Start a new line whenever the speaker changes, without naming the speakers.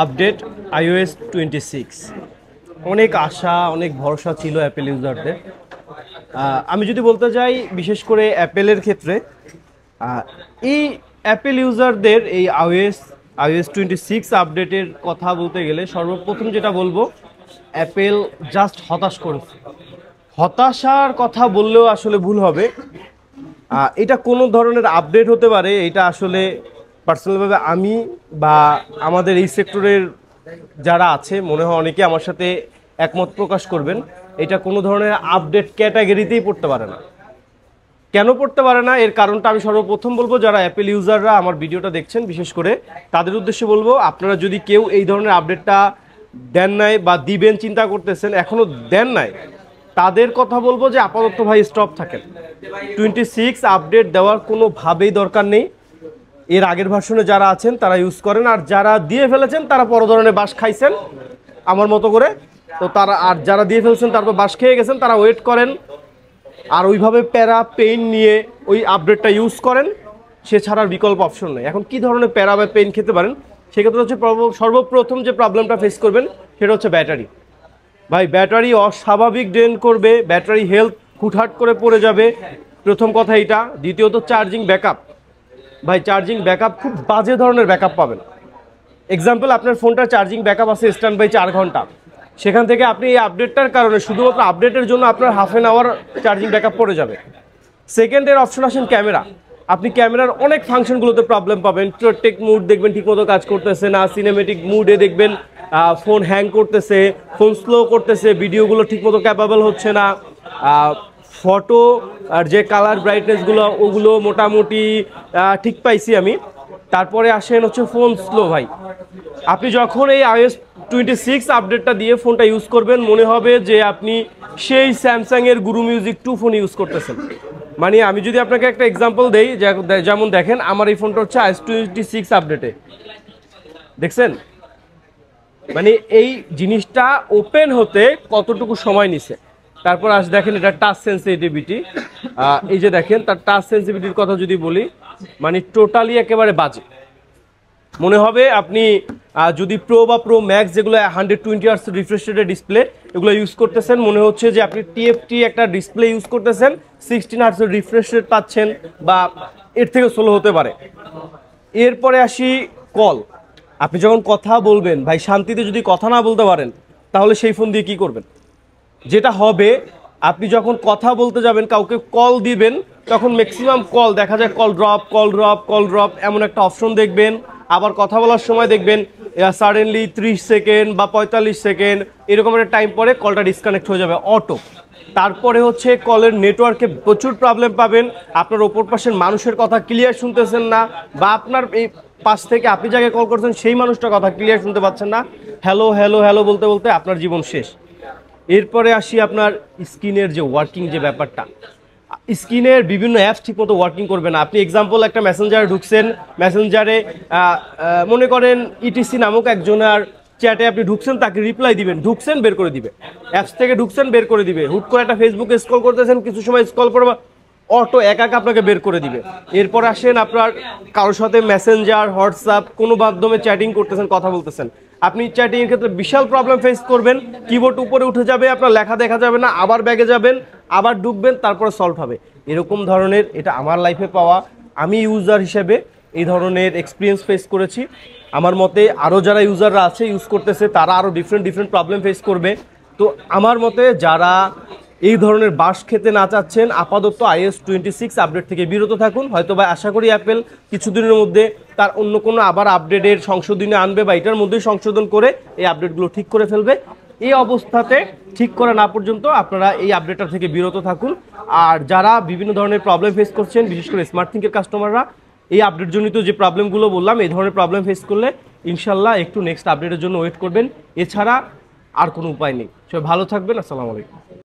Update iOS 26 অনেক আশা অনেক ভরসা ছিল অ্যাপেল ইউজারদের। আমি যদি বলতে যাই বিশেষ করে অ্যাপেলের ক্ষেত্রে এই অ্যাপেল ইউজারদের এই iOS 26 আপডেটের কথা বলতে গেলে সর্বপ্রথম যেটা বলবো, অ্যাপেল জাস্ট হতাশ করেছে। হতাশার কথা বললেও আসলে ভুল হবে। এটা কোনো ধরনের আপডেট হতে পারে, এটা আসলে পার্সোনালভাবে আমি বা আমাদের এই সেক্টরের যারা আছে মনে হয় অনেকে আমার সাথে একমত প্রকাশ করবেন, এটা কোনো ধরনের আপডেট ক্যাটাগরিতেই পড়তে পারে না। কেন পড়তে পারে না এর কারণটা আমি সর্বপ্রথম বলবো, যারা অ্যাপেল ইউজাররা আমার ভিডিওটা দেখছেন বিশেষ করে তাদের উদ্দেশ্যে বলবো, আপনারা যদি কেউ এই ধরনের আপডেটটা দেন নাই বা দিবেন চিন্তা করতেছেন এখনও দেন নাই, তাদের কথা বলবো যে আপাতত ভাই স্টপ থাকেন। 26 আপডেট দেওয়ার কোনোভাবেই দরকার নেই। এর আগের ভার্সনে যারা আছেন তারা ইউজ করেন, আর যারা দিয়ে ফেলেছেন তারা বড় ধরনের বাস খাইছেন আমার মতো করে, তো তারা আর যারা দিয়ে ফেলছেন তারপর বাস খেয়ে গেছেন তারা ওয়েট করেন আর ওইভাবে প্যারা পেইন নিয়ে ওই আপডেটটা ইউজ করেন, সে ছাড়ার বিকল্প অপশন নেই। এখন কি ধরনের প্যারা বা পেইন খেতে পারেন সেক্ষেত্রে হচ্ছে সর্বপ্রথম যে প্রবলেমটা ফেস করবেন সেটা হচ্ছে ব্যাটারি। ভাই ব্যাটারি অস্বাভাবিক ড্রেন করবে, ব্যাটারি হেলথ হুটহাট করে পড়ে যাবে, প্রথম কথা এটা। দ্বিতীয়ত চার্জিং ব্যাকআপ, ভাই চার্জিং ব্যাকআপ খুব বাজে ধরনের ব্যাকআপ পাবেন। এক্সাম্পল, আপনার ফোনটার চার্জিং ব্যাকআপ আছে স্ট্যান্ড বাই 4 ঘন্টা, সেখান থেকে আপনি এই আপডেটটার কারণে শুধুমাত্র আপডেটের জন্য আপনার half an hour charging backup পড়ে যাবে। সেকেন্ডের অপশন আসেন ক্যামেরা, আপনি ক্যামেরার অনেক ফাংশনগুলোতে প্রবলেম পাবেন। টেক মুড দেখবেন ঠিকমতো কাজ করতেছে না, সিনেমেটিক মুডে দেখবেন ফোন হ্যাং করতেছে, ফোন স্লো করতেছে, ভিডিওগুলো ঠিকমতো ক্যাপাবল হচ্ছে না, ফটো আর যে কালার ব্রাইটনেসগুলো ওগুলো মোটামুটি ঠিক পাইছি আমি। তারপরে আসেন হচ্ছে ফোন স্লো। ভাই আপনি যখন এই iOS 26 আপডেটটা দিয়ে ফোনটা ইউজ করবেন মনে হবে যে আপনি সেই স্যামসাংয়ের গুরু মিউজিক 2 ফোন ইউজ করতেছেন। মানে আমি যদি আপনাকে একটা এক্সাম্পল দেই, যেমন দেখেন আমার এই ফোনটা হচ্ছে iOS 26 আপডেটে, দেখছেন মানে এই জিনিসটা ওপেন হতে কতটুকু সময় নিছে। তারপর দেখেন এটা টাচ সেন্সিটিভিটি, এই যে দেখেন তার টাচ সেন্সিটিভিটির কথা যদি বলি, মানে টোটালি একেবারে বাজে। মনে হবে আপনি যদি প্রো বা প্রো ম্যাক্স যেগুলো 120 হার্টজ রিফ্রেশ রেটের ডিসপ্লে এগুলো ইউজ করতেছেন, মনে হচ্ছে যে আপনি টিএফটি একটা ডিসপ্লে ইউজ করতেছেন, 16 হার্টজের রিফ্রেশ রেট পাচ্ছেন বা এর থেকে স্লো হতে পারে। এরপরে আসি কল, আপনি যখন কথা বলবেন ভাই শান্তিতে যদি কথা না বলতে পারেন তাহলে সেই ফোন দিয়ে কি করবেন? যেটা হবে, আপনি যখন কথা বলতে যাবেন কাউকে কল দিবেন তখন ম্যাক্সিমাম কল দেখা যায় কল ড্রপ এমন একটা অপশন দেখবেন। আবার কথা বলার সময় দেখবেন সাডেনলি 30 সেকেন্ড বা 45 সেকেন্ড এরকম একটা টাইম পরে কলটা ডিসকানেক্ট হয়ে যাবে অটো। তারপরে হচ্ছে কলের নেটওয়ার্কে প্রচুর প্রবলেম পাবেন, আপনার ওপর পাশের মানুষের কথা ক্লিয়ার শুনতেছেন না, বা আপনার এই পাশ থেকে আপনি যাকে কল করছেন সেই মানুষটার কথা ক্লিয়ার শুনতে পাচ্ছেন না, হ্যালো হ্যালো হ্যালো বলতে বলতে আপনার জীবন শেষ। এরপরে আসি আপনার স্ক্রিনের যে ওয়ার্কিং যে ব্যাপারটা, স্ক্রিনের বিভিন্ন অ্যাপস ঠিকমতো ওয়ার্কিং করবে না। আপনি এক্সাম্পল একটা মেসেঞ্জারে ঢুকছেন, মেসেঞ্জারে মনে করেন ইটিসি নামক একজনের চ্যাটে আপনি ঢুকছেন, তাকে রিপ্লাই দিবেন, ঢুকছেন বের করে দিবে, অ্যাপস থেকে ঢুকছেন বের করে দিবে। হুট করে একটা ফেসবুকে স্ক্রল করতেছেন, কিছু সময় স্ক্রল করবে অটো একা আপনাকে বের করে দিবে। এরপর আসেন আপনার কারোর সাথে মেসেঞ্জার হোয়াটসঅ্যাপ কোনো মাধ্যমে চ্যাটিং করতেছেন, কথা বলতেছেন, আপনি চ্যাটিং এর ক্ষেত্রে বিশাল প্রবলেম ফেস করবেন। কিবোর্ড উপরে উঠে যাবে, আপনার লেখা দেখা যাবে না, আবার ব্যাগে যাবেন, আবার ঢুকবেন, তারপরে সলভ হবে। এরকম ধরনের, এটা আমার লাইফে পাওয়া, আমি ইউজার হিসেবে এই ধরনের এক্সপিরিয়েন্স ফেস করেছি। আমার মতে আরও যারা ইউজাররা আছে ইউজ করতেছে তারা আরও ডিফারেন্ট প্রবলেম ফেস করবে। তো আমার মতে যারা এই ধরনের বাস খেতে না চাচ্ছেন আপাতত iOS 26 আপডেট থেকে বিরত থাকুন। হয়তো বা আশা করি অ্যাপেল কিছুদিনের মধ্যে তার অন্য কোনো আবার আপডেটের সংশোধনী আনবে বা এটার মধ্যেই সংশোধন করে এই আপডেটগুলো ঠিক করে ফেলবে। এই অবস্থাতে ঠিক করা না পর্যন্ত আপনারা এই আপডেটটা থেকে বিরত থাকুন। আর যারা বিভিন্ন ধরনের প্রবলেম ফেস করছেন বিশেষ করে স্মার্টথিংকের কাস্টমাররা, এই আপডেটজনিত যে প্রবলেমগুলো বললাম এই ধরনের প্রবলেম ফেস করলে ইনশাল্লাহ একটু নেক্সট আপডেটের জন্য ওয়েট করবেন, এছাড়া আর কোনো উপায় নেই। সবাই ভালো থাকবেন, আসসালামু আলাইকুম।